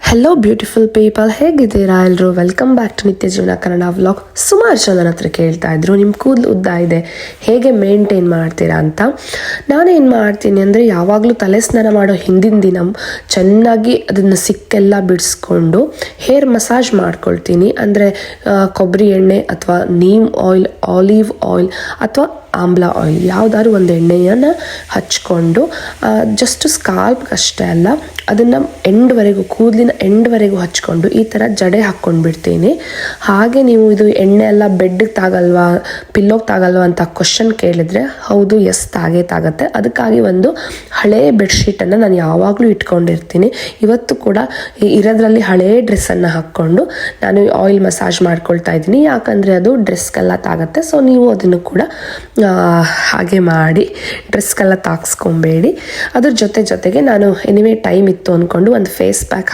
Hello beautiful people, ಹೇಗಿದ್ದೀರಾ ಎಲ್ಲರೂ? Welcome back to ನಿತ್ಯ ಜೀವನ ಕನ್ನಡ ವ್ಲಾಗ್. ಸುಮಾರು ಜನ ನನ್ನ ಹತ್ರ ಕೇಳ್ತಾ ಇದ್ರು, ನಿಮ್ಮ ಕೂದಲು ಉದ್ದ ಇದೆ, ಹೇಗೆ ಮೇಂಟೈನ್ ಮಾಡ್ತೀರಾ ಅಂತ. ನಾನೇನು ಮಾಡ್ತೀನಿ ಅಂದರೆ, ಯಾವಾಗಲೂ ತಲೆ ಸ್ನಾನ ಮಾಡೋ ಹಿಂದಿನ ದಿನ ಚೆನ್ನಾಗಿ ಅದನ್ನು ಸಿಕ್ಕೆಲ್ಲ ಬಿಡಿಸ್ಕೊಂಡು ಹೇರ್ ಮಸಾಜ್ ಮಾಡ್ಕೊಳ್ತೀನಿ. ಅಂದರೆ ಕೊಬ್ಬರಿ ಎಣ್ಣೆ ಅಥವಾ ನೀಮ್ ಆಯಿಲ್, ಆಲಿವ್ ಆಯಿಲ್ ಅಥವಾ ಆಮ್ಲ ಆಯಿಲ್, ಯಾವುದಾದ್ರು ಒಂದು ಎಣ್ಣೆಯನ್ನು ಹಚ್ಕೊಂಡು ಜಸ್ಟ್ ಸ್ಕಾಲ್ಪ್ಗೆ ಅಷ್ಟೇ ಅಲ್ಲ, ಅದನ್ನು ಎಂಡ್ವರೆಗೂ, ಕೂದಲಿನ ಎಂಡ್ವರೆಗೂ ಹಚ್ಕೊಂಡು ಈ ಥರ ಜಡೆ ಹಾಕ್ಕೊಂಡು ಬಿಡ್ತೀನಿ. ಹಾಗೆ ನೀವು ಇದು ಎಣ್ಣೆ ಎಲ್ಲ ಬೆಡ್ಗೆ ತಾಗಲ್ವಾ, ಪಿಲ್ಲೋಗೆ ತಾಗಲ್ವಾ ಅಂತ ಕ್ವಶನ್ ಕೇಳಿದರೆ, ಹೌದು, ಎಸ್, ತಾಗತ್ತೆ. ಅದಕ್ಕಾಗಿ ಒಂದು ಹಳೇ ಬೆಡ್ಶೀಟನ್ನು ನಾನು ಯಾವಾಗಲೂ ಇಟ್ಕೊಂಡಿರ್ತೀನಿ. ಇವತ್ತು ಕೂಡ ಇರೋದ್ರಲ್ಲಿ ಹಳೇ ಡ್ರೆಸ್ಸನ್ನು ಹಾಕ್ಕೊಂಡು ನಾನು ಆಯಿಲ್ ಮಸಾಜ್ ಮಾಡ್ಕೊಳ್ತಾ ಇದ್ದೀನಿ. ಯಾಕಂದರೆ ಅದು ಡ್ರೆಸ್ಗೆಲ್ಲ ತಾಗತ್ತೆ. ಸೊ ನೀವು ಅದನ್ನು ಕೂಡ ಹಾಗೆ ಮಾಡಿ ಡ್ರೆಸ್ಗೆಲ್ಲ ತಾಗಿಸ್ಕೊಬೇಡಿ. ಅದ್ರ ಜೊತೆಗೆ ನಾನು ಎನಿವೇ ಟೈಮ್ ಇತ್ತು ಅಂದ್ಕೊಂಡು ಒಂದು ಫೇಸ್ ಪ್ಯಾಕ್